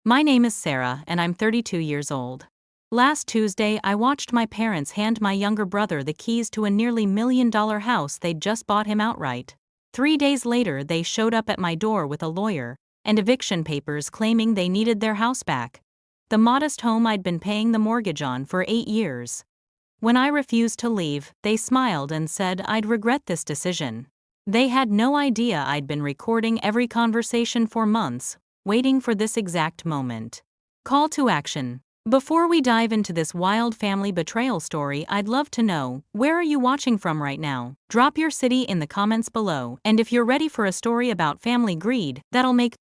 My name is Sarah, and I'm 32 years old. Last Tuesday, I watched my parents hand my younger brother the keys to a nearly $1 million house they'd just bought him outright. 3 days later, they showed up at my door with a lawyer and eviction papers claiming they needed their house back. The modest home I'd been paying the mortgage on for 8 years. When I refused to leave, they smiled and said I'd regret this decision. They had no idea I'd been recording every conversation for months, waiting for this exact moment. Call to action. Before we dive into this wild family betrayal story, I'd love to know, where are you watching from right now? Drop your city in the comments below, and if you're ready for a story about family greed that'll make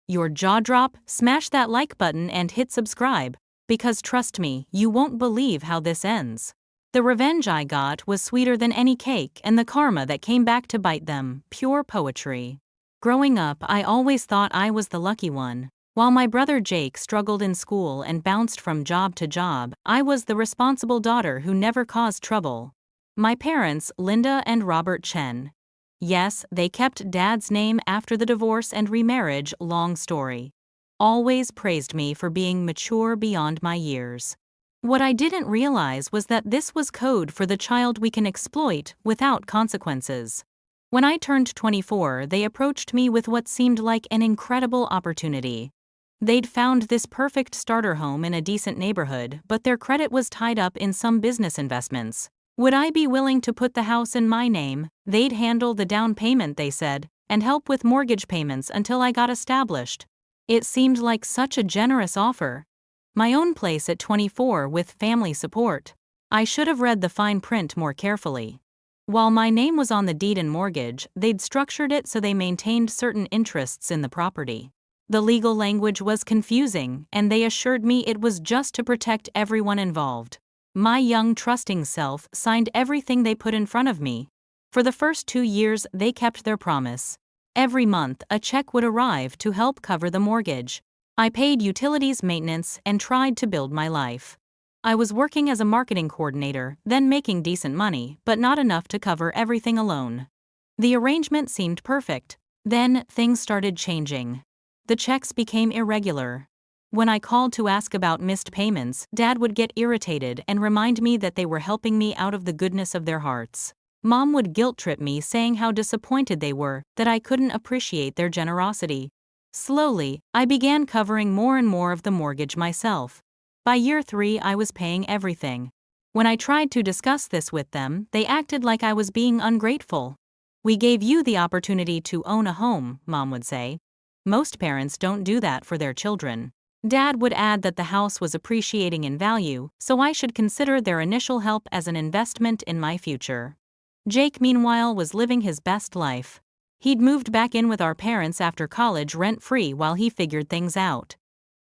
your jaw drop, smash that like button and hit subscribe, because trust me, you won't believe how this ends. The revenge I got was sweeter than any cake, and the karma that came back to bite them, pure poetry. Growing up, I always thought I was the lucky one. While my brother Jake struggled in school and bounced from job to job, I was the responsible daughter who never caused trouble. My parents, Linda and Robert Chen. Yes, they kept Dad's name after the divorce and remarriage, long story. Always praised me for being mature beyond my years. What I didn't realize was that this was code for the child we can exploit without consequences. When I turned 24, they approached me with what seemed like an incredible opportunity. They'd found this perfect starter home in a decent neighborhood, but their credit was tied up in some business investments. Would I be willing to put the house in my name? They'd handle the down payment, they said, and help with mortgage payments until I got established. It seemed like such a generous offer. My own place at 24 with family support. I should have read the fine print more carefully. While my name was on the deed and mortgage, they'd structured it so they maintained certain interests in the property. The legal language was confusing, and they assured me it was just to protect everyone involved. My young, trusting self signed everything they put in front of me. For the first 2 years, they kept their promise. Every month, a check would arrive to help cover the mortgage. I paid utilities, maintenance, and tried to build my life. I was working as a marketing coordinator, then making decent money, but not enough to cover everything alone. The arrangement seemed perfect. Then, things started changing. The checks became irregular. When I called to ask about missed payments, Dad would get irritated and remind me that they were helping me out of the goodness of their hearts. Mom would guilt-trip me, saying how disappointed they were that I couldn't appreciate their generosity. Slowly, I began covering more and more of the mortgage myself. By year 3, I was paying everything. When I tried to discuss this with them, they acted like I was being ungrateful. "We gave you the opportunity to own a home," Mom would say. "Most parents don't do that for their children." Dad would add that the house was appreciating in value, so I should consider their initial help as an investment in my future. Jake, meanwhile, was living his best life. He'd moved back in with our parents after college rent-free while he figured things out.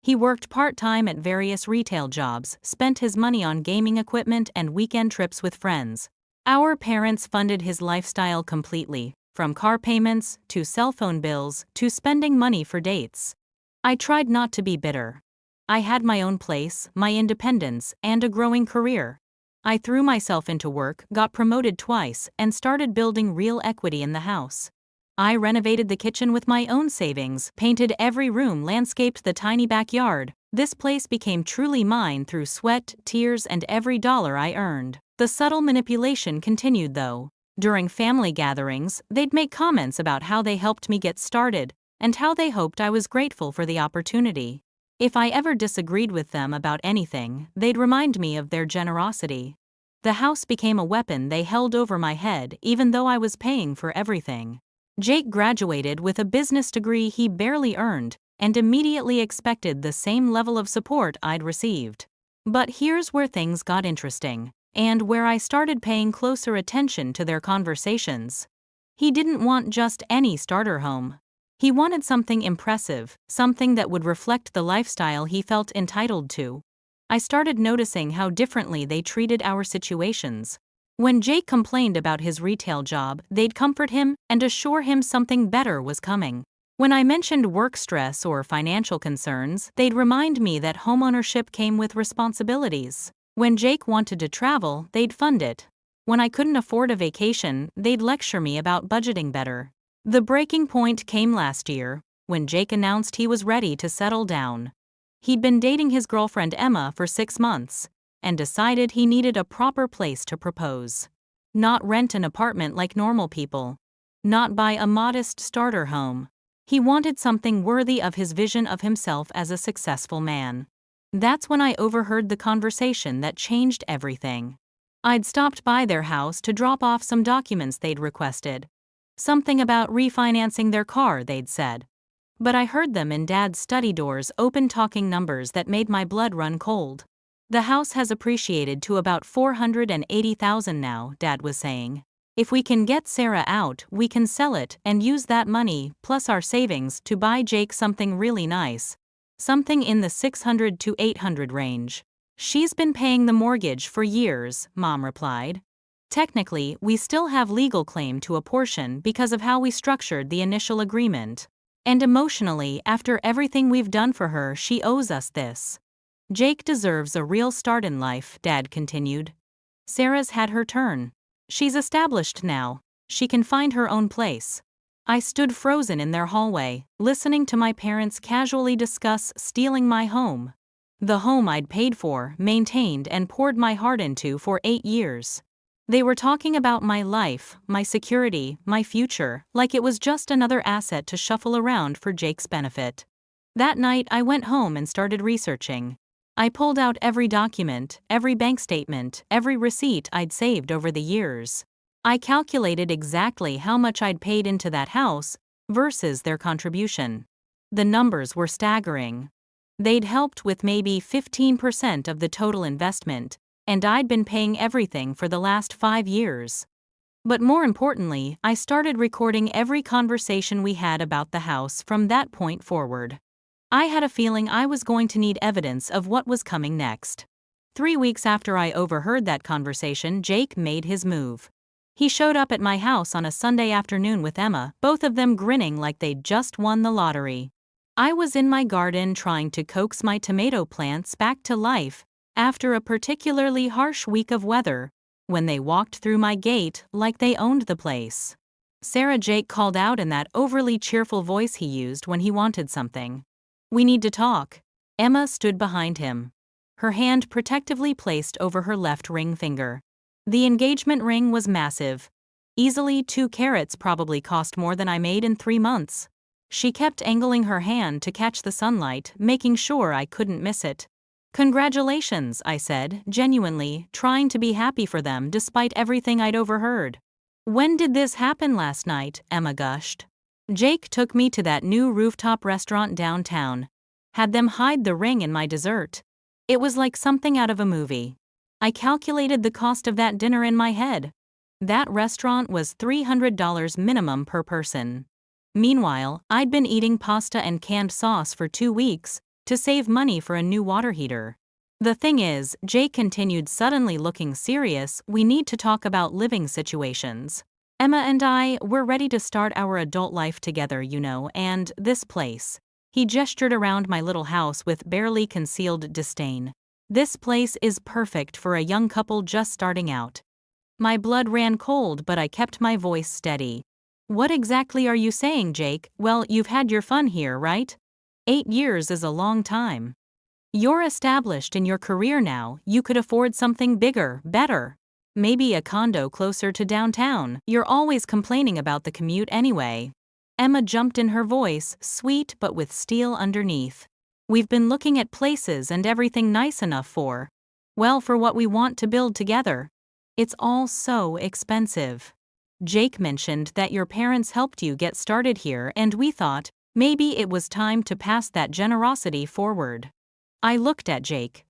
He worked part-time at various retail jobs, spent his money on gaming equipment and weekend trips with friends. Our parents funded his lifestyle completely, from car payments to cell phone bills to spending money for dates. I tried not to be bitter. I had my own place, my independence, and a growing career. I threw myself into work, got promoted twice, and started building real equity in the house. I renovated the kitchen with my own savings, painted every room, landscaped the tiny backyard. This place became truly mine through sweat, tears, and every dollar I earned. The subtle manipulation continued though. During family gatherings, they'd make comments about how they helped me get started, and how they hoped I was grateful for the opportunity. If I ever disagreed with them about anything, they'd remind me of their generosity. The house became a weapon they held over my head, even though I was paying for everything. Jake graduated with a business degree he barely earned, and immediately expected the same level of support I'd received. But here's where things got interesting, and where I started paying closer attention to their conversations. He didn't want just any starter home. He wanted something impressive, something that would reflect the lifestyle he felt entitled to. I started noticing how differently they treated our situations. When Jake complained about his retail job, they'd comfort him and assure him something better was coming. When I mentioned work stress or financial concerns, they'd remind me that homeownership came with responsibilities. When Jake wanted to travel, they'd fund it. When I couldn't afford a vacation, they'd lecture me about budgeting better. The breaking point came last year, when Jake announced he was ready to settle down. He'd been dating his girlfriend Emma for 6 months and decided he needed a proper place to propose. Not rent an apartment like normal people. Not buy a modest starter home. He wanted something worthy of his vision of himself as a successful man. That's when I overheard the conversation that changed everything. I'd stopped by their house to drop off some documents they'd requested. Something about refinancing their car, they'd said. But I heard them in Dad's study doors open, talking numbers that made my blood run cold. The house has appreciated to about $480,000 now, Dad was saying. If we can get Sarah out, we can sell it and use that money, plus our savings, to buy Jake something really nice. Something in the $600 to $800 range. She's been paying the mortgage for years, Mom replied. Technically, we still have legal claim to a portion because of how we structured the initial agreement. And emotionally, after everything we've done for her, she owes us this. Jake deserves a real start in life, Dad continued. Sarah's had her turn. She's established now. She can find her own place. I stood frozen in their hallway, listening to my parents casually discuss stealing my home. The home I'd paid for, maintained, and poured my heart into for 8 years. They were talking about my life, my security, my future, like it was just another asset to shuffle around for Jake's benefit. That night I went home and started researching. I pulled out every document, every bank statement, every receipt I'd saved over the years. I calculated exactly how much I'd paid into that house versus their contribution. The numbers were staggering. They'd helped with maybe 15% of the total investment, and I'd been paying everything for the last 5 years. But more importantly, I started recording every conversation we had about the house from that point forward. I had a feeling I was going to need evidence of what was coming next. 3 weeks after I overheard that conversation, Jake made his move. He showed up at my house on a Sunday afternoon with Emma, both of them grinning like they'd just won the lottery. I was in my garden trying to coax my tomato plants back to life after a particularly harsh week of weather, when they walked through my gate like they owned the place. Sarah, Jake called out in that overly cheerful voice he used when he wanted something. We need to talk. Emma stood behind him, her hand protectively placed over her left ring finger. The engagement ring was massive. Easily 2 carats, probably cost more than I made in 3 months. She kept angling her hand to catch the sunlight, making sure I couldn't miss it. Congratulations, I said, genuinely, trying to be happy for them despite everything I'd overheard. When did this happen? Last night, Emma gushed. Jake took me to that new rooftop restaurant downtown. Had them hide the ring in my dessert. It was like something out of a movie. I calculated the cost of that dinner in my head. That restaurant was $300 minimum per person. Meanwhile, I'd been eating pasta and canned sauce for 2 weeks to save money for a new water heater. The thing is, Jake continued, suddenly looking serious, we need to talk about living situations. Emma and I, we're ready to start our adult life together, you know, and this place. He gestured around my little house with barely concealed disdain. This place is perfect for a young couple just starting out. My blood ran cold, but I kept my voice steady. What exactly are you saying, Jake? Well, you've had your fun here, right? 8 years is a long time. You're established in your career now, you could afford something bigger, better. Maybe a condo closer to downtown. You're always complaining about the commute anyway. Emma jumped in, her voice sweet but with steel underneath. We've been looking at places and everything nice enough for what we want to build together. It's all so expensive. Jake mentioned that your parents helped you get started here, and we thought maybe it was time to pass that generosity forward. I looked at Jake.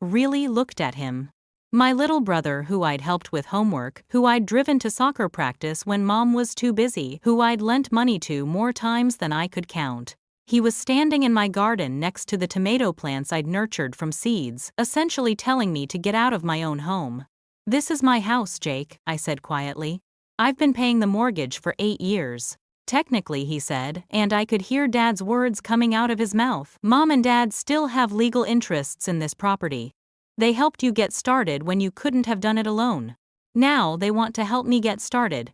Really looked at him. My little brother, who I'd helped with homework, who I'd driven to soccer practice when Mom was too busy, who I'd lent money to more times than I could count. He was standing in my garden next to the tomato plants I'd nurtured from seeds, essentially telling me to get out of my own home. This is my house, Jake, I said quietly. I've been paying the mortgage for 8 years. Technically, he said, and I could hear Dad's words coming out of his mouth. Mom and Dad still have legal interests in this property. They helped you get started when you couldn't have done it alone. Now they want to help me get started.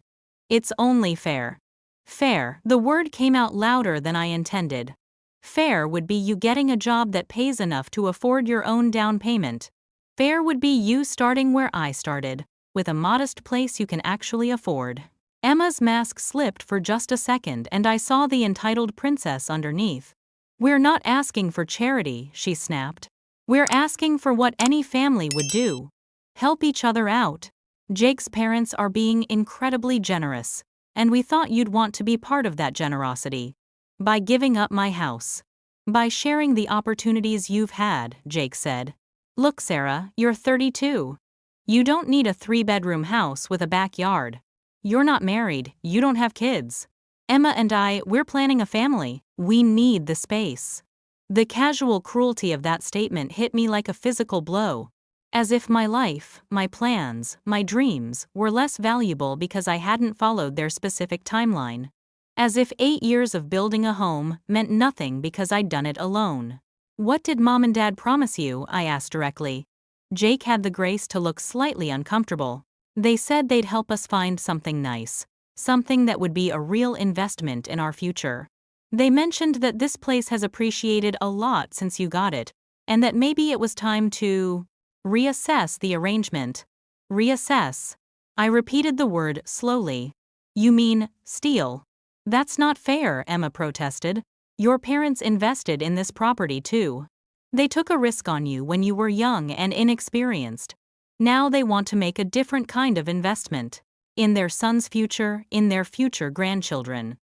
It's only fair. Fair, the word came out louder than I intended. Fair would be you getting a job that pays enough to afford your own down payment. Fair would be you starting where I started, with a modest place you can actually afford. Emma's mask slipped for just a second and I saw the entitled princess underneath. We're not asking for charity, she snapped. We're asking for what any family would do. Help each other out. Jake's parents are being incredibly generous, and we thought you'd want to be part of that generosity. By giving up my house. By sharing the opportunities you've had, Jake said. Look, Sarah, you're 32. You don't need a 3-bedroom house with a backyard. You're not married, you don't have kids. Emma and we're planning a family. We need the space. The casual cruelty of that statement hit me like a physical blow. As if my life, my plans, my dreams were less valuable because I hadn't followed their specific timeline. As if 8 years of building a home meant nothing because I'd done it alone. What did Mom and Dad promise you? I asked directly. Jake had the grace to look slightly uncomfortable. They said they'd help us find something nice, something that would be a real investment in our future. They mentioned that this place has appreciated a lot since you got it, and that maybe it was time to reassess the arrangement. Reassess. I repeated the word slowly. You mean, steal? That's not fair, Emma protested. Your parents invested in this property too. They took a risk on you when you were young and inexperienced. Now they want to make a different kind of investment. In their son's future, in their future grandchildren.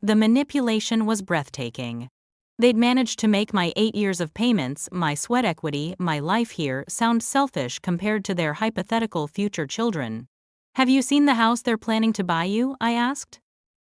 The manipulation was breathtaking. They'd managed to make my 8 years of payments, my sweat equity, my life here, sound selfish compared to their hypothetical future children. Have you seen the house they're planning to buy you? I asked.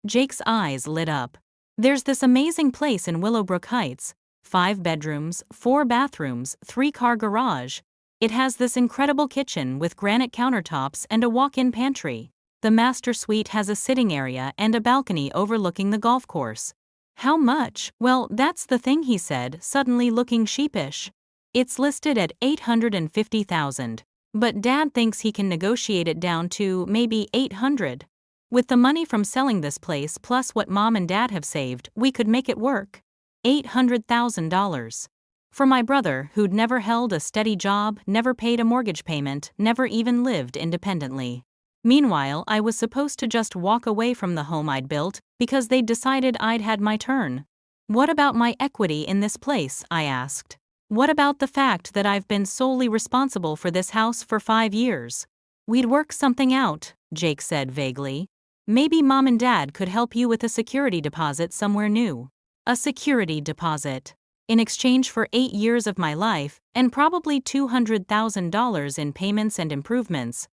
Jake's eyes lit up. There's this amazing place in Willowbrook Heights. 5 bedrooms, 4 bathrooms, 3-car garage. It has this incredible kitchen with granite countertops and a walk-in pantry. The master suite has a sitting area and a balcony overlooking the golf course. How much? Well, that's the thing, he said, suddenly looking sheepish. It's listed at $850,000, but Dad thinks he can negotiate it down to maybe $800. With the money from selling this place plus what Mom and Dad have saved, we could make it work. $800,000. For my brother, who'd never held a steady job, never paid a mortgage payment, never even lived independently. Meanwhile, I was supposed to just walk away from the home I'd built because they'd decided I'd had my turn. What about my equity in this place? I asked. What about the fact that I've been solely responsible for this house for 5 years? We'd work something out, Jake said vaguely. Maybe Mom and Dad could help you with a security deposit somewhere new. A security deposit. In exchange for 8 years of my life, and probably $200,000 in payments and improvements.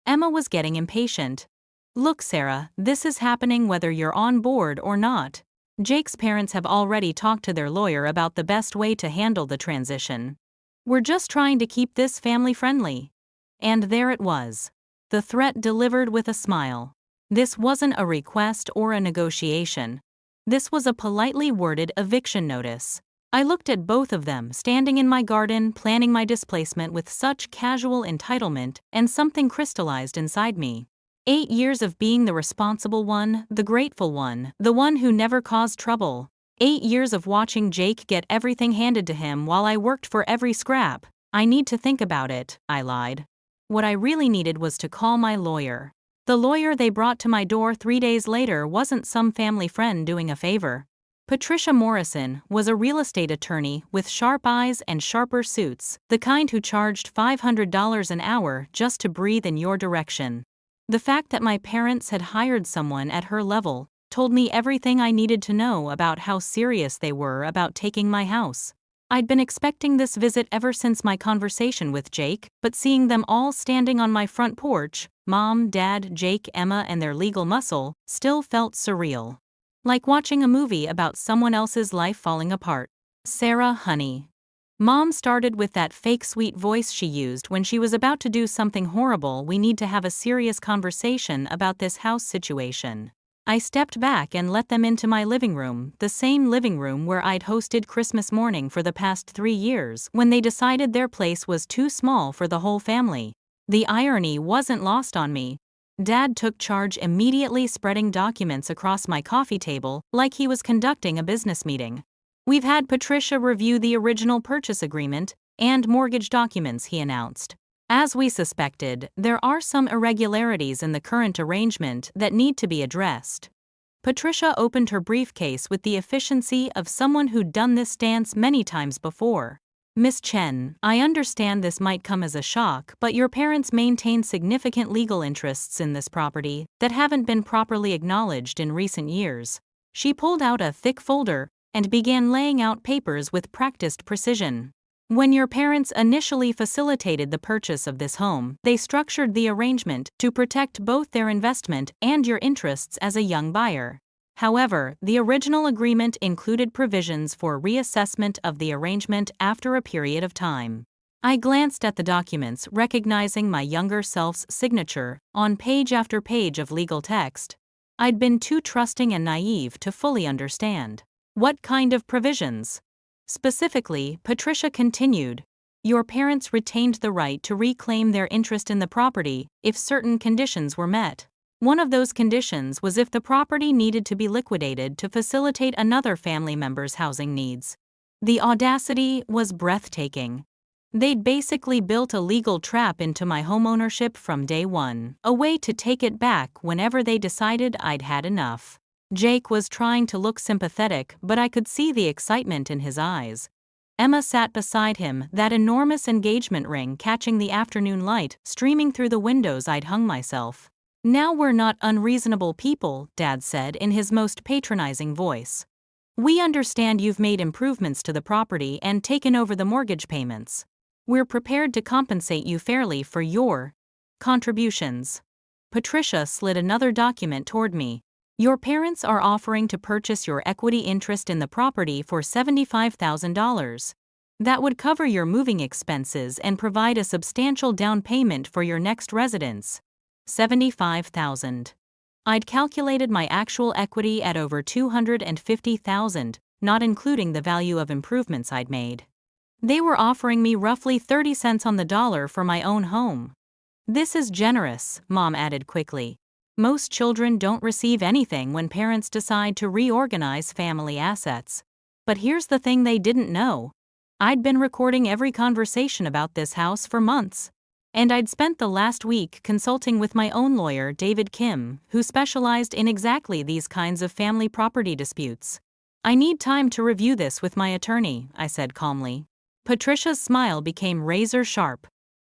Emma was getting impatient. Look, Sarah, this is happening whether you're on board or not. Jake's parents have already talked to their lawyer about the best way to handle the transition. We're just trying to keep this family-friendly. And there it was. The threat delivered with a smile. This wasn't a request or a negotiation. This was a politely worded eviction notice. I looked at both of them standing in my garden planning my displacement with such casual entitlement, and something crystallized inside me. 8 years of being the responsible one, the grateful one, the one who never caused trouble. 8 years of watching Jake get everything handed to him while I worked for every scrap. I need to think about it, I lied. What I really needed was to call my lawyer. The lawyer they brought to my door 3 days later wasn't some family friend doing a favor. Patricia Morrison was a real estate attorney with sharp eyes and sharper suits, the kind who charged $500 an hour just to breathe in your direction. The fact that my parents had hired someone at her level told me everything I needed to know about how serious they were about taking my house. I'd been expecting this visit ever since my conversation with Jake, but seeing them all standing on my front porch, Mom, Dad, Jake, Emma, and their legal muscle, still felt surreal. Like watching a movie about someone else's life falling apart. Sarah, honey. Mom started with that fake sweet voice she used when she was about to do something horrible. We need to have a serious conversation about this house situation. I stepped back and let them into my living room, the same living room where I'd hosted Christmas morning for the past 3 years, when they decided their place was too small for the whole family. The irony wasn't lost on me. Dad took charge immediately, spreading documents across my coffee table like he was conducting a business meeting. We've had Patricia review the original purchase agreement and mortgage documents, he announced. As we suspected, there are some irregularities in the current arrangement that need to be addressed. Patricia opened her briefcase with the efficiency of someone who'd done this dance many times before. Miss Chen, I understand this might come as a shock, but your parents maintain significant legal interests in this property that haven't been properly acknowledged in recent years. She pulled out a thick folder and began laying out papers with practiced precision. When your parents initially facilitated the purchase of this home, they structured the arrangement to protect both their investment and your interests as a young buyer. However, the original agreement included provisions for reassessment of the arrangement after a period of time. I glanced at the documents, recognizing my younger self's signature on page after page of legal text. I'd been too trusting and naive to fully understand. What kind of provisions? Specifically, Patricia continued, your parents retained the right to reclaim their interest in the property if certain conditions were met. One of those conditions was if the property needed to be liquidated to facilitate another family member's housing needs. The audacity was breathtaking. They'd basically built a legal trap into my homeownership from day one, a way to take it back whenever they decided I'd had enough. Jake was trying to look sympathetic, but I could see the excitement in his eyes. Emma sat beside him, that enormous engagement ring catching the afternoon light streaming through the windows I'd hung myself. Now we're not unreasonable people, Dad said in his most patronizing voice. We understand you've made improvements to the property and taken over the mortgage payments. We're prepared to compensate you fairly for your contributions. Patricia slid another document toward me. Your parents are offering to purchase your equity interest in the property for $75,000. That would cover your moving expenses and provide a substantial down payment for your next residence. $75,000. I'd calculated my actual equity at over $250,000, not including the value of improvements I'd made. They were offering me roughly 30 cents on the dollar for my own home. This is generous, Mom added quickly. Most children don't receive anything when parents decide to reorganize family assets. But here's the thing they didn't know. I'd been recording every conversation about this house for months. And I'd spent the last week consulting with my own lawyer, David Kim, who specialized in exactly these kinds of family property disputes. I need time to review this with my attorney, I said calmly. Patricia's smile became razor sharp.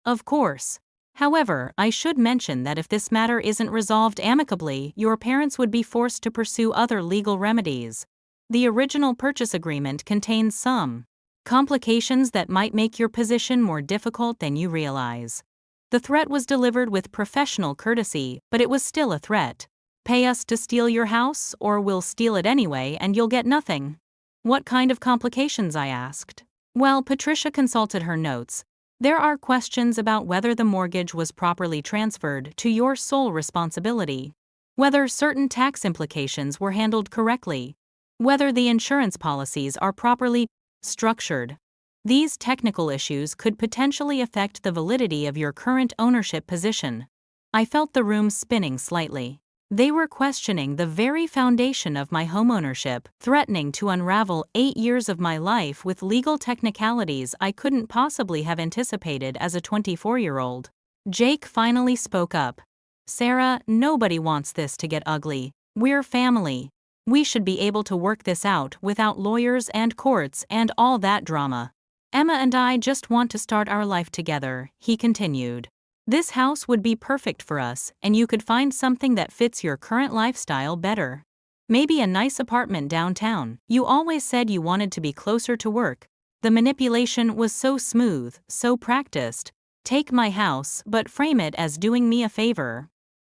Of course. However, I should mention that if this matter isn't resolved amicably, your parents would be forced to pursue other legal remedies. The original purchase agreement contains some complications that might make your position more difficult than you realize. The threat was delivered with professional courtesy, but it was still a threat. Pay us to steal your house, or we'll steal it anyway and you'll get nothing. What kind of complications? I asked. Well, Patricia consulted her notes. There are questions about whether the mortgage was properly transferred to your sole responsibility, whether certain tax implications were handled correctly, whether the insurance policies are properly structured. These technical issues could potentially affect the validity of your current ownership position. I felt the room spinning slightly. They were questioning the very foundation of my homeownership, threatening to unravel 8 years of my life with legal technicalities I couldn't possibly have anticipated as a 24-year-old. Jake finally spoke up. Sarah, nobody wants this to get ugly. We're family. We should be able to work this out without lawyers and courts and all that drama. Emma and I just want to start our life together, he continued. This house would be perfect for us, and you could find something that fits your current lifestyle better. Maybe a nice apartment downtown. You always said you wanted to be closer to work. The manipulation was so smooth, so practiced. Take my house, but frame it as doing me a favor.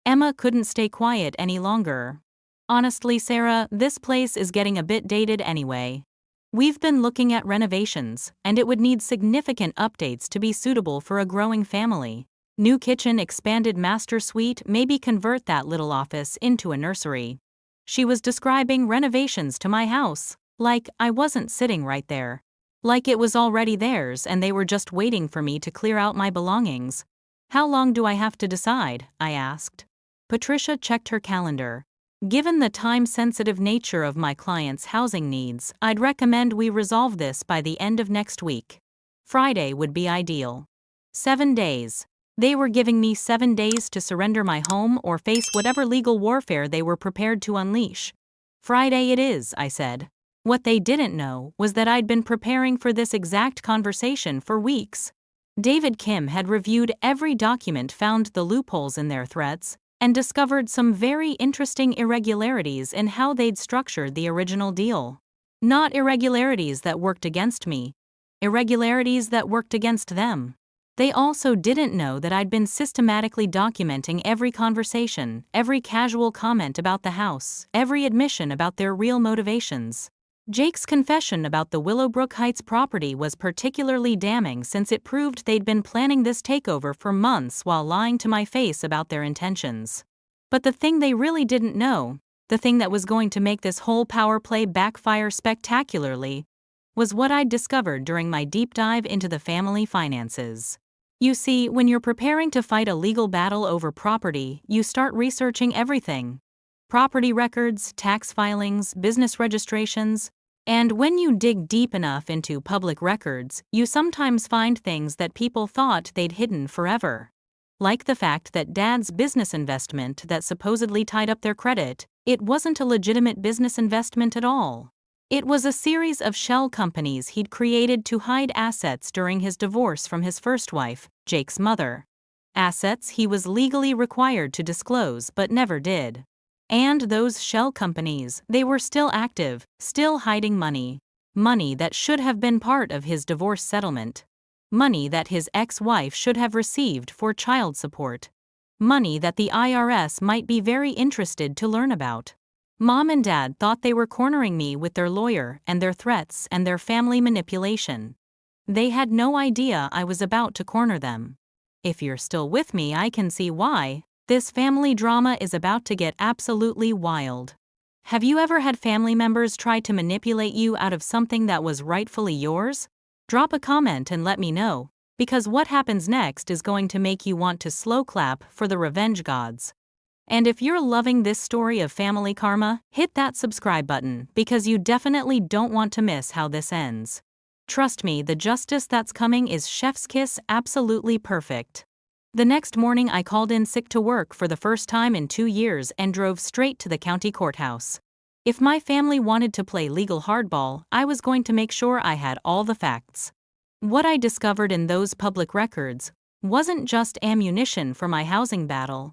Emma couldn't stay quiet any longer. Honestly, Sarah, this place is getting a bit dated anyway. We've been looking at renovations, and it would need significant updates to be suitable for a growing family. New kitchen, expanded master suite, maybe convert that little office into a nursery. She was describing renovations to my house, like I wasn't sitting right there. Like it was already theirs and they were just waiting for me to clear out my belongings. How long do I have to decide? I asked. Patricia checked her calendar. Given the time-sensitive nature of my client's housing needs, I'd recommend we resolve this by the end of next week. Friday would be ideal. 7 days. They were giving me 7 days to surrender my home or face whatever legal warfare they were prepared to unleash. Friday it is, I said. What they didn't know was that I'd been preparing for this exact conversation for weeks. David Kim had reviewed every document, found the loopholes in their threats, and discovered some very interesting irregularities in how they'd structured the original deal. Not irregularities that worked against me, irregularities that worked against them. They also didn't know that I'd been systematically documenting every conversation, every casual comment about the house, every admission about their real motivations. Jake's confession about the Willowbrook Heights property was particularly damning since it proved they'd been planning this takeover for months while lying to my face about their intentions. But the thing they really didn't know, the thing that was going to make this whole power play backfire spectacularly, was what I'd discovered during my deep dive into the family finances. You see, when you're preparing to fight a legal battle over property, you start researching everything. Property records, tax filings, business registrations. And when you dig deep enough into public records, you sometimes find things that people thought they'd hidden forever. Like the fact that Dad's business investment that supposedly tied up their credit, it wasn't a legitimate business investment at all. It was a series of shell companies he'd created to hide assets during his divorce from his first wife, Jake's mother. Assets he was legally required to disclose but never did. And those shell companies, they were still active, still hiding money. Money that should have been part of his divorce settlement. Money that his ex-wife should have received for child support. Money that the IRS might be very interested to learn about. Mom and Dad thought they were cornering me with their lawyer and their threats and their family manipulation. They had no idea I was about to corner them. If you're still with me, I can see why. This family drama is about to get absolutely wild. Have you ever had family members try to manipulate you out of something that was rightfully yours? Drop a comment and let me know, because what happens next is going to make you want to slow clap for the revenge gods. And if you're loving this story of family karma, hit that subscribe button because you definitely don't want to miss how this ends. Trust me, the justice that's coming is chef's kiss, absolutely perfect. The next morning I called in sick to work for the first time in 2 years and drove straight to the county courthouse. If my family wanted to play legal hardball, I was going to make sure I had all the facts. What I discovered in those public records wasn't just ammunition for my housing battle.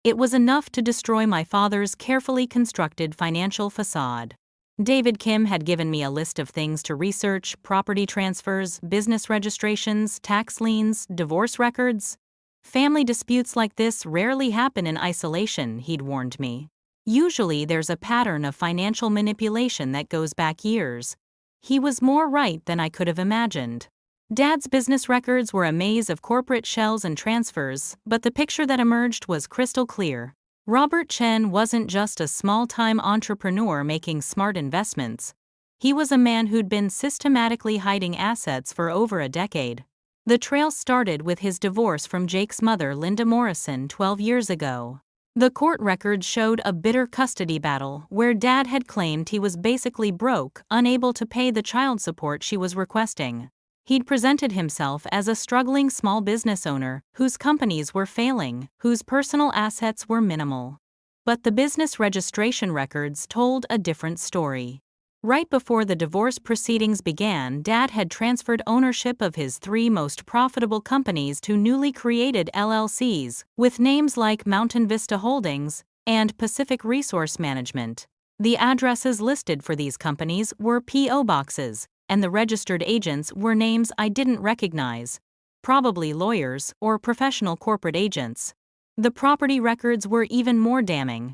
It was enough to destroy my father's carefully constructed financial facade. David Kim had given me a list of things to research: property transfers, business registrations, tax liens, divorce records. Family disputes like this rarely happen in isolation, he'd warned me. Usually there's a pattern of financial manipulation that goes back years. He was more right than I could have imagined. Dad's business records were a maze of corporate shells and transfers, but the picture that emerged was crystal clear. Robert Chen wasn't just a small-time entrepreneur making smart investments. He was a man who'd been systematically hiding assets for over a decade. The trail started with his divorce from Jake's mother, Linda Morrison, 12 years ago. The court records showed a bitter custody battle where Dad had claimed he was basically broke, unable to pay the child support she was requesting. He'd presented himself as a struggling small business owner whose companies were failing, whose personal assets were minimal. But the business registration records told a different story. Right before the divorce proceedings began, Dad had transferred ownership of his 3 most profitable companies to newly created LLCs, with names like Mountain Vista Holdings and Pacific Resource Management. The addresses listed for these companies were P.O. boxes, and the registered agents were names I didn't recognize, probably lawyers or professional corporate agents. The property records were even more damning.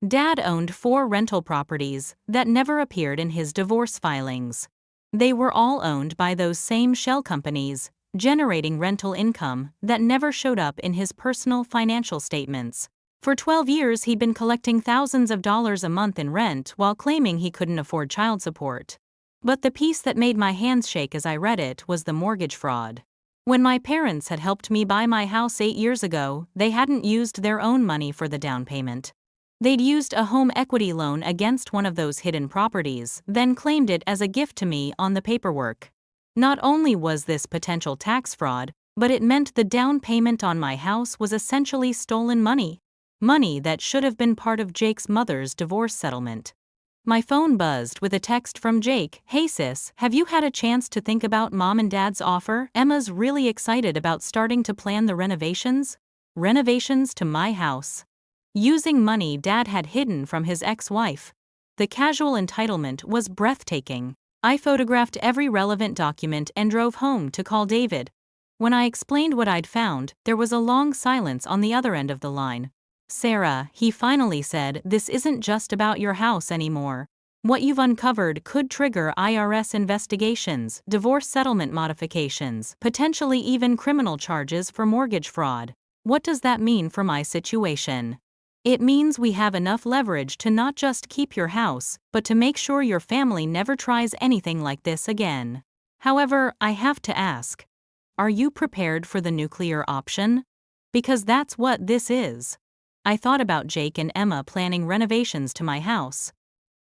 Dad owned 4 rental properties that never appeared in his divorce filings. They were all owned by those same shell companies, generating rental income that never showed up in his personal financial statements. For 12 years he'd been collecting thousands of dollars a month in rent while claiming he couldn't afford child support. But the piece that made my hands shake as I read it was the mortgage fraud. When my parents had helped me buy my house 8 years ago, they hadn't used their own money for the down payment. They'd used a home equity loan against one of those hidden properties, then claimed it as a gift to me on the paperwork. Not only was this potential tax fraud, but it meant the down payment on my house was essentially stolen money. Money that should have been part of Jake's mother's divorce settlement. My phone buzzed with a text from Jake. "Hey sis, have you had a chance to think about mom and dad's offer? Emma's really excited about starting to plan the renovations." Renovations to my house. Using money dad had hidden from his ex-wife. The casual entitlement was breathtaking. I photographed every relevant document and drove home to call David. When I explained what I'd found, there was a long silence on the other end of the line. "Sarah," he finally said, "this isn't just about your house anymore. What you've uncovered could trigger IRS investigations, divorce settlement modifications, potentially even criminal charges for mortgage fraud. What does that mean for my situation? It means we have enough leverage to not just keep your house, but to make sure your family never tries anything like this again." However, I have to ask, are you prepared for the nuclear option? Because that's what this is. I thought about Jake and Emma planning renovations to my house.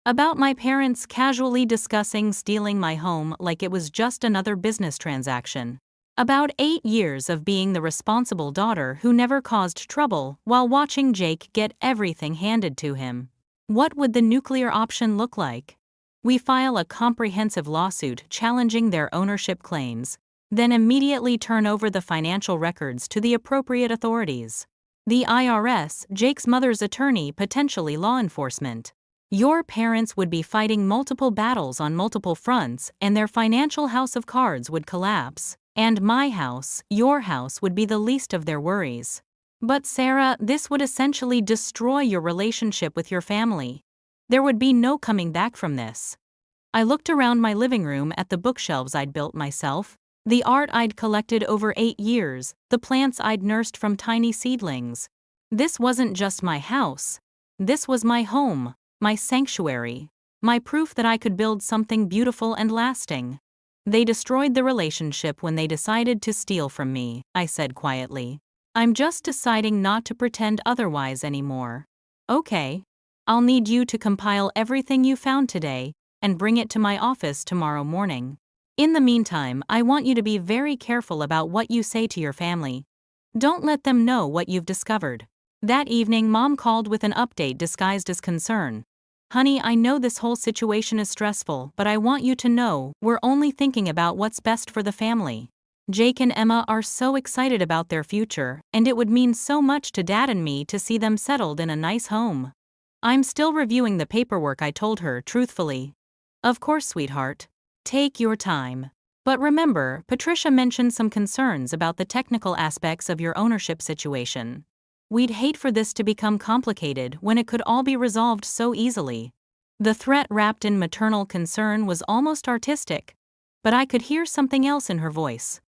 About my parents casually discussing stealing my home like it was just another business transaction. About 8 years of being the responsible daughter who never caused trouble while watching Jake get everything handed to him. What would the nuclear option look like? We file a comprehensive lawsuit challenging their ownership claims, then immediately turn over the financial records to the appropriate authorities. The IRS, Jake's mother's attorney, potentially law enforcement. Your parents would be fighting multiple battles on multiple fronts, and their financial house of cards would collapse. And my house, your house, would be the least of their worries. But Sarah, this would essentially destroy your relationship with your family. There would be no coming back from this. I looked around my living room at the bookshelves I'd built myself, the art I'd collected over 8 years, the plants I'd nursed from tiny seedlings. This wasn't just my house. This was my home, my sanctuary, my proof that I could build something beautiful and lasting. They destroyed the relationship when they decided to steal from me, I said quietly. I'm just deciding not to pretend otherwise anymore. Okay. I'll need you to compile everything you found today and bring it to my office tomorrow morning. In the meantime, I want you to be very careful about what you say to your family. Don't let them know what you've discovered. That evening, Mom called with an update disguised as concern. "Honey, I know this whole situation is stressful, but I want you to know we're only thinking about what's best for the family. Jake and Emma are so excited about their future, and it would mean so much to Dad and me to see them settled in a nice home." I'm still reviewing the paperwork, I told her truthfully. "Of course, sweetheart. Take your time. But remember, Patricia mentioned some concerns about the technical aspects of your ownership situation. We'd hate for this to become complicated when it could all be resolved so easily." The threat wrapped in maternal concern was almost artistic, but I could hear something else in her voice.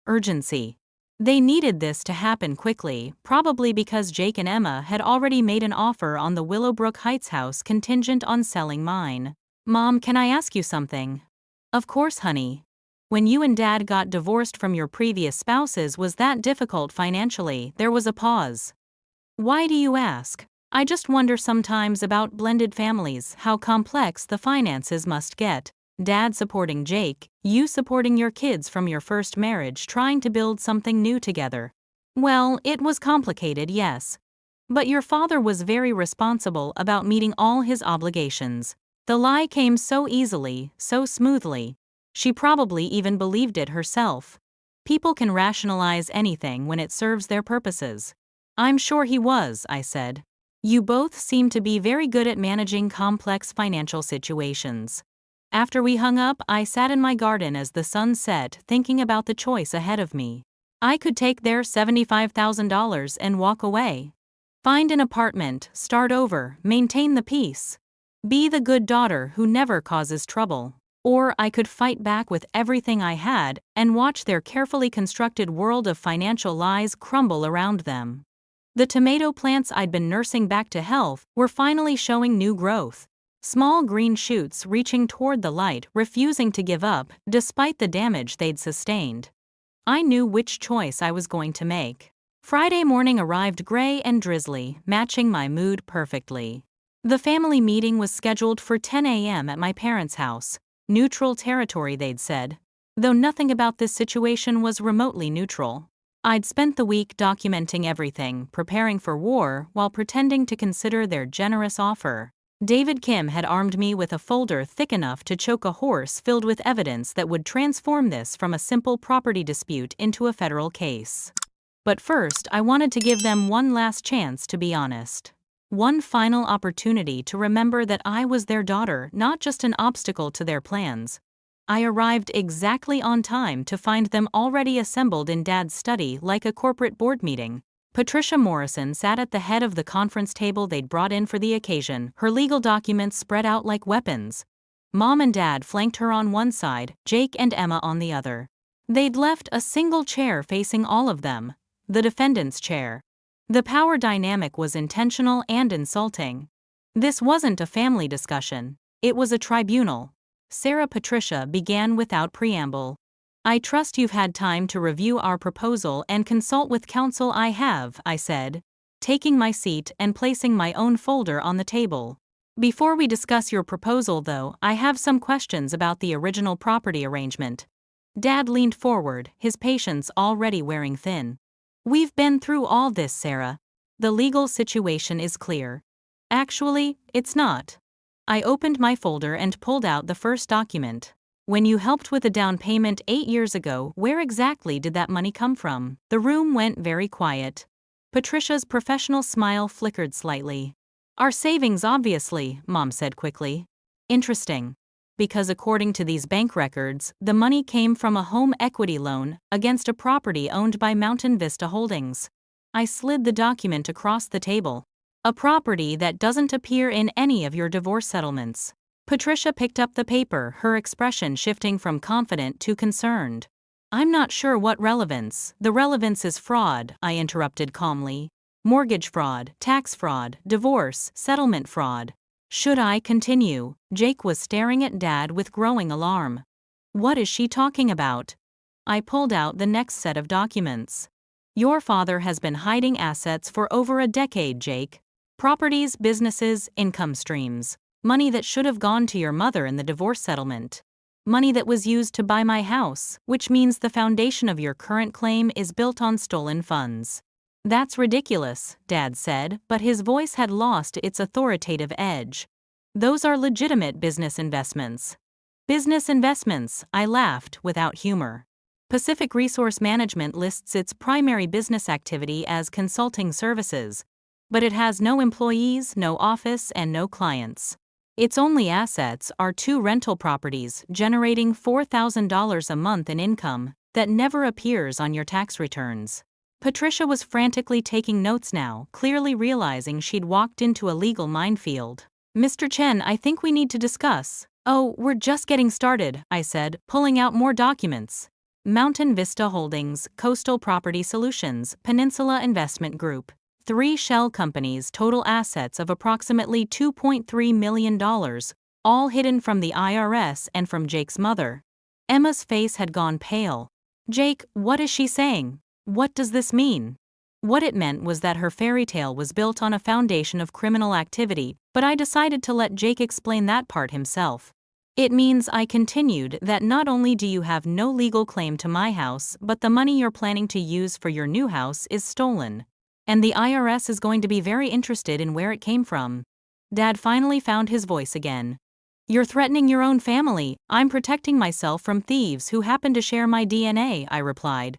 Urgency. They needed this to happen quickly, probably because Jake and Emma had already made an offer on the Willowbrook Heights house contingent on selling mine. "Mom, can I ask you something?" "Of course, honey. When you and Dad got divorced from your previous spouses, was that difficult financially?" There was a pause. "Why do you ask?" "I just wonder sometimes about blended families, how complex the finances must get. Dad supporting Jake, you supporting your kids from your first marriage, trying to build something new together." "Well, it was complicated, yes. But your father was very responsible about meeting all his obligations. The lie came so easily, so smoothly. She probably even believed it herself. People can rationalize anything when it serves their purposes." "I'm sure he was," I said. "You both seem to be very good at managing complex financial situations." After we hung up, I sat in my garden as the sun set, thinking about the choice ahead of me. I could take their $75,000 and walk away. Find an apartment, start over, maintain the peace. Be the good daughter who never causes trouble. Or I could fight back with everything I had and watch their carefully constructed world of financial lies crumble around them. The tomato plants I'd been nursing back to health were finally showing new growth. Small green shoots reaching toward the light, refusing to give up despite the damage they'd sustained. I knew which choice I was going to make. Friday morning arrived gray and drizzly, matching my mood perfectly. The family meeting was scheduled for 10 a.m. at my parents' house. Neutral territory, they'd said. Though nothing about this situation was remotely neutral. I'd spent the week documenting everything, preparing for war, while pretending to consider their generous offer. David Kim had armed me with a folder thick enough to choke a horse filled with evidence that would transform this from a simple property dispute into a federal case. But first, I wanted to give them one last chance to be honest. One final opportunity to remember that I was their daughter, not just an obstacle to their plans. I arrived exactly on time to find them already assembled in Dad's study like a corporate board meeting. Patricia Morrison sat at the head of the conference table they'd brought in for the occasion, her legal documents spread out like weapons. Mom and Dad flanked her on one side, Jake and Emma on the other. They'd left a single chair facing all of them. The defendant's chair. The power dynamic was intentional and insulting. This wasn't a family discussion. It was a tribunal. Sarah Patricia began without preamble. I trust you've had time to review our proposal and consult with counsel. I have, I said, taking my seat and placing my own folder on the table. Before we discuss your proposal, though, I have some questions about the original property arrangement. Dad leaned forward, his patience already wearing thin. We've been through all this, Sarah. The legal situation is clear. Actually, it's not. I opened my folder and pulled out the first document. When you helped with a down payment 8 years ago, where exactly did that money come from? The room went very quiet. Patricia's professional smile flickered slightly. Our savings, obviously, Mom said quickly. Interesting. Because according to these bank records, the money came from a home equity loan against a property owned by Mountain Vista Holdings. I slid the document across the table. A property that doesn't appear in any of your divorce settlements. Patricia picked up the paper, her expression shifting from confident to concerned. I'm not sure what relevance. The relevance is fraud, I interrupted calmly. Mortgage fraud, tax fraud, divorce, settlement fraud. Should I continue? Jake was staring at Dad with growing alarm. What is she talking about? I pulled out the next set of documents. Your father has been hiding assets for over a decade, Jake. Properties, businesses, income streams. Money that should have gone to your mother in the divorce settlement. Money that was used to buy my house, which means the foundation of your current claim is built on stolen funds. That's ridiculous, Dad said, but his voice had lost its authoritative edge. Those are legitimate business investments. Business investments, I laughed without humor. Pacific Resource Management lists its primary business activity as consulting services, but it has no employees, no office, and no clients. Its only assets are 2 rental properties generating $4,000 a month in income that never appears on your tax returns. Patricia was frantically taking notes now, clearly realizing she'd walked into a legal minefield. Mr. Chen, I think we need to discuss. Oh, we're just getting started, I said, pulling out more documents. Mountain Vista Holdings, Coastal Property Solutions, Peninsula Investment Group. 3 shell companies, total assets of approximately $2.3 million, all hidden from the IRS and from Jake's mother. Emma's face had gone pale. Jake, what is she saying? What does this mean? What it meant was that her fairy tale was built on a foundation of criminal activity, but I decided to let Jake explain that part himself. It means, I continued, that not only do you have no legal claim to my house, but the money you're planning to use for your new house is stolen. And the IRS is going to be very interested in where it came from. Dad finally found his voice again. You're threatening your own family. I'm protecting myself from thieves who happen to share my DNA, I replied.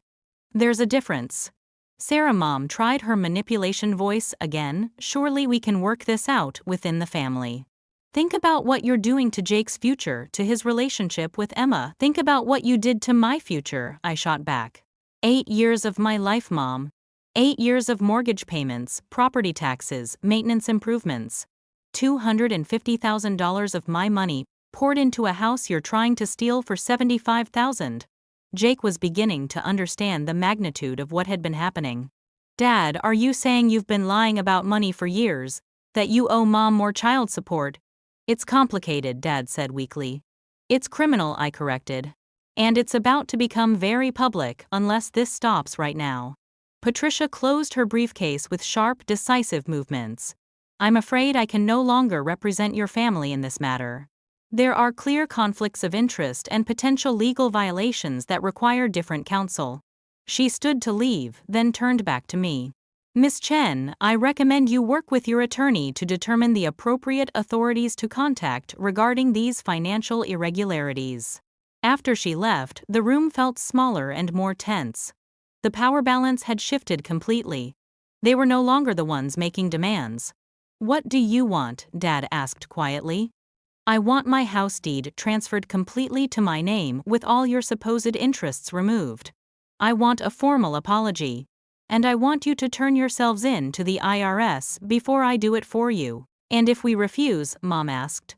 There's a difference. Sarah, Mom tried her manipulation voice again. Surely we can work this out within the family. Think about what you're doing to Jake's future, to his relationship with Emma. Think about what you did to my future, I shot back. 8 years of my life, Mom. 8 years of mortgage payments, property taxes, maintenance improvements. $250,000 of my money poured into a house you're trying to steal for $75,000. Jake was beginning to understand the magnitude of what had been happening. Dad, are you saying you've been lying about money for years? That you owe Mom more child support? It's complicated, Dad said weakly. It's criminal, I corrected. And it's about to become very public unless this stops right now. Patricia closed her briefcase with sharp, decisive movements. I'm afraid I can no longer represent your family in this matter. There are clear conflicts of interest and potential legal violations that require different counsel. She stood to leave, then turned back to me. Ms. Chen, I recommend you work with your attorney to determine the appropriate authorities to contact regarding these financial irregularities. After she left, the room felt smaller and more tense. The power balance had shifted completely. They were no longer the ones making demands. What do you want? Dad asked quietly. I want my house deed transferred completely to my name with all your supposed interests removed. I want a formal apology. And I want you to turn yourselves in to the IRS before I do it for you. And if we refuse, Mom asked.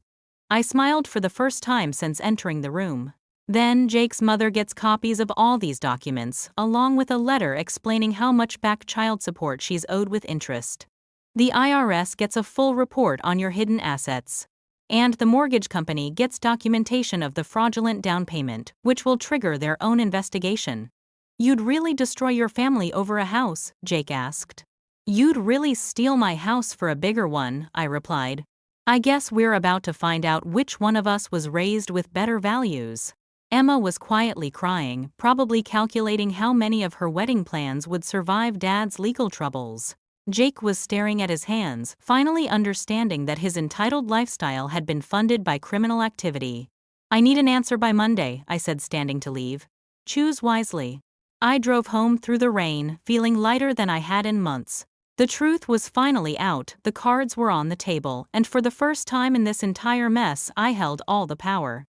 I smiled for the first time since entering the room. Then Jake's mother gets copies of all these documents, along with a letter explaining how much back child support she's owed with interest. The IRS gets a full report on your hidden assets. And the mortgage company gets documentation of the fraudulent down payment, which will trigger their own investigation. You'd really destroy your family over a house? Jake asked. You'd really steal my house for a bigger one, I replied. I guess we're about to find out which one of us was raised with better values. Emma was quietly crying, probably calculating how many of her wedding plans would survive Dad's legal troubles. Jake was staring at his hands, finally understanding that his entitled lifestyle had been funded by criminal activity. I need an answer by Monday, I said, standing to leave. Choose wisely. I drove home through the rain, feeling lighter than I had in months. The truth was finally out, the cards were on the table, and for the first time in this entire mess, I held all the power.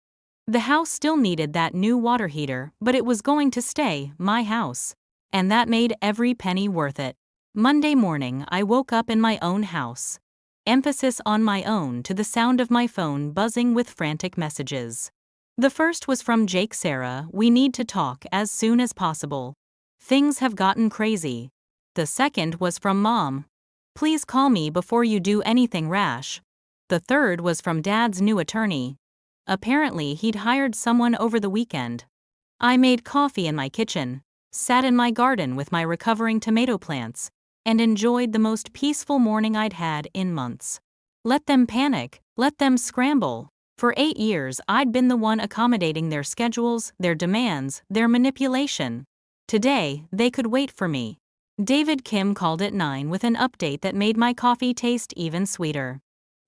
The house still needed that new water heater, but it was going to stay my house. And that made every penny worth it. Monday morning, I woke up in my own house. Emphasis on my own, to the sound of my phone buzzing with frantic messages. The first was from Jake. Sarah, we need to talk as soon as possible. Things have gotten crazy. The second was from Mom. Please call me before you do anything rash. The third was from Dad's new attorney. Apparently he'd hired someone over the weekend. I made coffee in my kitchen, sat in my garden with my recovering tomato plants, and enjoyed the most peaceful morning I'd had in months. Let them panic, let them scramble. For 8 years, I'd been the one accommodating their schedules, their demands, their manipulation. Today, they could wait for me. David Kim called at 9 with an update that made my coffee taste even sweeter.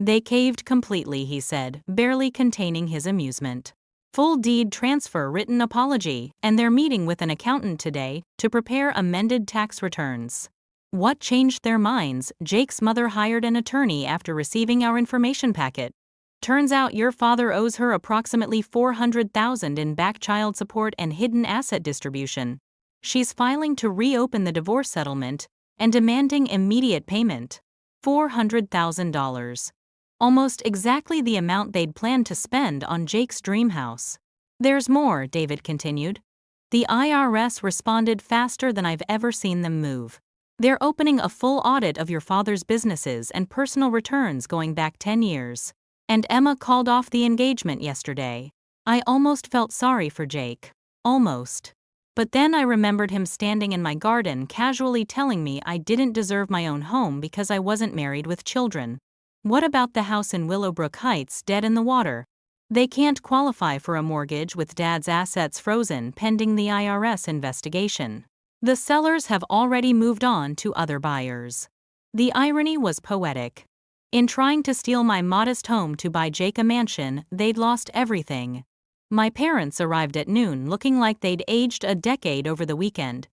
They caved completely, he said, barely containing his amusement. Full deed transfer, written apology, and they're meeting with an accountant today to prepare amended tax returns. What changed their minds? Jake's mother hired an attorney after receiving our information packet. Turns out your father owes her approximately $400,000 in back child support and hidden asset distribution. She's filing to reopen the divorce settlement and demanding immediate payment. $400,000. Almost exactly the amount they'd planned to spend on Jake's dream house. There's more, David continued. The IRS responded faster than I've ever seen them move. They're opening a full audit of your father's businesses and personal returns going back 10 years. And Emma called off the engagement yesterday. I almost felt sorry for Jake. Almost. But then I remembered him standing in my garden casually telling me I didn't deserve my own home because I wasn't married with children. What about the house in Willowbrook Heights dead in the water? They can't qualify for a mortgage with Dad's assets frozen pending the IRS investigation. The sellers have already moved on to other buyers. The irony was poetic. In trying to steal my modest home to buy Jake a mansion, they'd lost everything. My parents arrived at noon looking like they'd aged a decade over the weekend.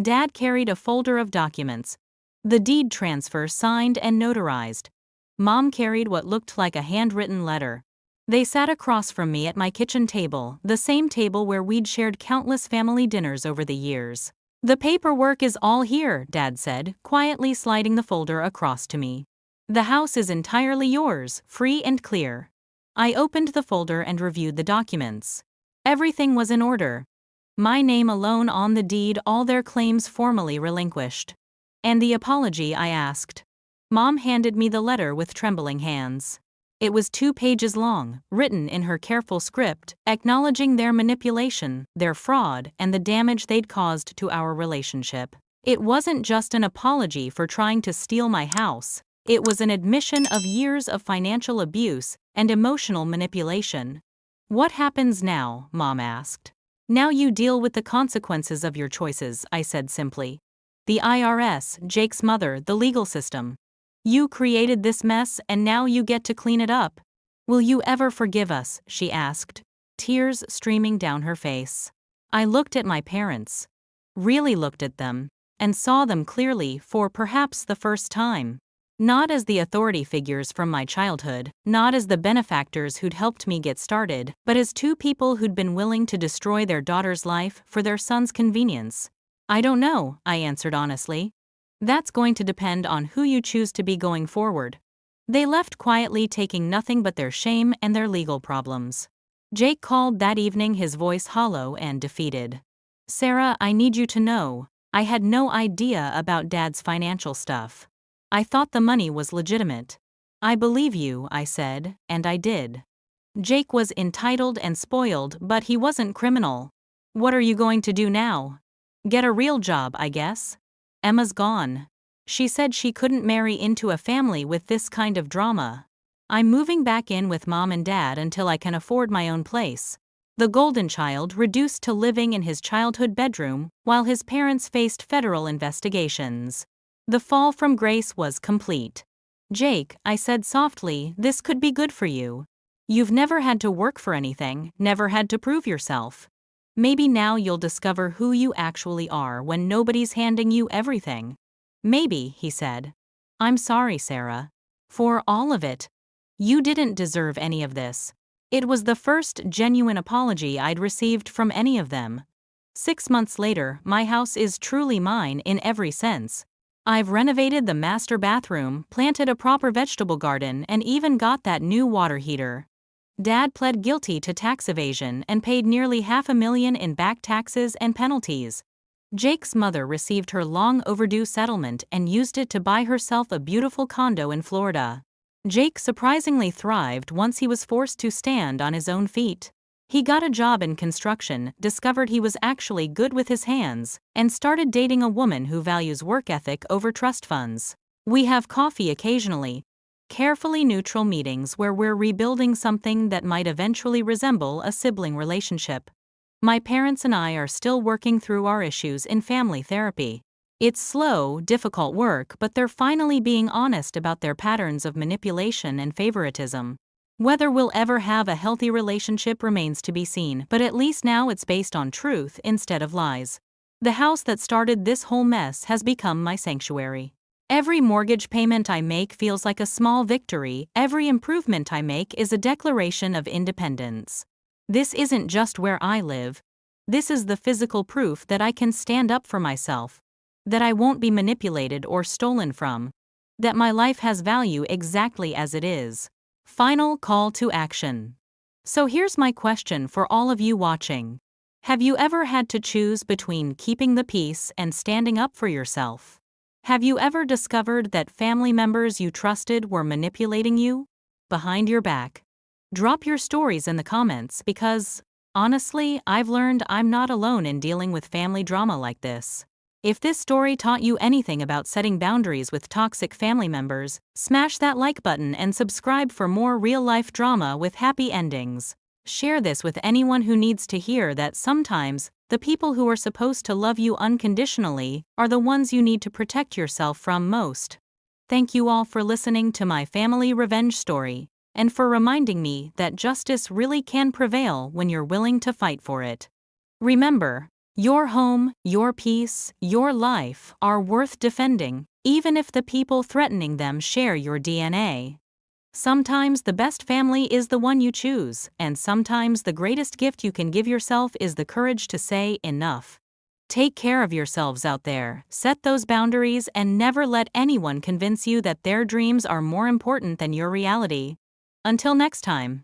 Dad carried a folder of documents. The deed transfer signed and notarized. Mom carried what looked like a handwritten letter. They sat across from me at my kitchen table, the same table where we'd shared countless family dinners over the years. The paperwork is all here, Dad said, quietly sliding the folder across to me. The house is entirely yours, free and clear. I opened the folder and reviewed the documents. Everything was in order. My name alone on the deed, all their claims formally relinquished. And the apology I asked. Mom handed me the letter with trembling hands. It was 2 pages long, written in her careful script, acknowledging their manipulation, their fraud, and the damage they'd caused to our relationship. It wasn't just an apology for trying to steal my house, it was an admission of years of financial abuse and emotional manipulation. "What happens now?" Mom asked. "Now you deal with the consequences of your choices," I said simply. "The IRS, Jake's mother, the legal system. You created this mess and now you get to clean it up. Will you ever forgive us?" she asked, tears streaming down her face. I looked at my parents. Really looked at them, and saw them clearly for perhaps the first time. Not as the authority figures from my childhood, not as the benefactors who'd helped me get started, but as two people who'd been willing to destroy their daughter's life for their son's convenience. "I don't know," I answered honestly. "That's going to depend on who you choose to be going forward." They left quietly, taking nothing but their shame and their legal problems. Jake called that evening, his voice hollow and defeated. "Sarah, I need you to know, I had no idea about Dad's financial stuff. I thought the money was legitimate." "I believe you," I said, and I did. "Jake was entitled and spoiled, but he wasn't criminal." "What are you going to do now?" "Get a real job, I guess." "Emma's gone. She said she couldn't marry into a family with this kind of drama." "I'm moving back in with Mom and Dad until I can afford my own place." The golden child reduced to living in his childhood bedroom while his parents faced federal investigations. The fall from grace was complete. "Jake," I said softly, "this could be good for you. You've never had to work for anything, never had to prove yourself. Maybe now you'll discover who you actually are when nobody's handing you everything." "Maybe," he said. "I'm sorry, Sarah. For all of it. You didn't deserve any of this." It was the first genuine apology I'd received from any of them. 6 months later, my house is truly mine in every sense. I've renovated the master bathroom, planted a proper vegetable garden, and even got that new water heater. Dad pled guilty to tax evasion and paid nearly $500,000 in back taxes and penalties. Jake's mother received her long overdue settlement and used it to buy herself a beautiful condo in Florida. Jake surprisingly thrived once he was forced to stand on his own feet. He got a job in construction, discovered he was actually good with his hands, and started dating a woman who values work ethic over trust funds. We have coffee occasionally, carefully neutral meetings where we're rebuilding something that might eventually resemble a sibling relationship. My parents and I are still working through our issues in family therapy. It's slow, difficult work, but they're finally being honest about their patterns of manipulation and favoritism. Whether we'll ever have a healthy relationship remains to be seen, but at least now it's based on truth instead of lies. The house that started this whole mess has become my sanctuary. Every mortgage payment I make feels like a small victory. Every improvement I make is a declaration of independence. This isn't just where I live. This is the physical proof that I can stand up for myself, that I won't be manipulated or stolen from, that my life has value exactly as it is. Final call to action. So here's my question for all of you watching. Have you ever had to choose between keeping the peace and standing up for yourself? Have you ever discovered that family members you trusted were manipulating you behind your back? Drop your stories in the comments because, honestly, I've learned I'm not alone in dealing with family drama like this. If this story taught you anything about setting boundaries with toxic family members, smash that like button and subscribe for more real-life drama with happy endings. Share this with anyone who needs to hear that sometimes the people who are supposed to love you unconditionally are the ones you need to protect yourself from most. Thank you all for listening to my family revenge story, and for reminding me that justice really can prevail when you're willing to fight for it. Remember, your home, your peace, your life are worth defending, even if the people threatening them share your DNA. Sometimes the best family is the one you choose, and sometimes the greatest gift you can give yourself is the courage to say enough. Take care of yourselves out there, set those boundaries, and never let anyone convince you that their dreams are more important than your reality. Until next time.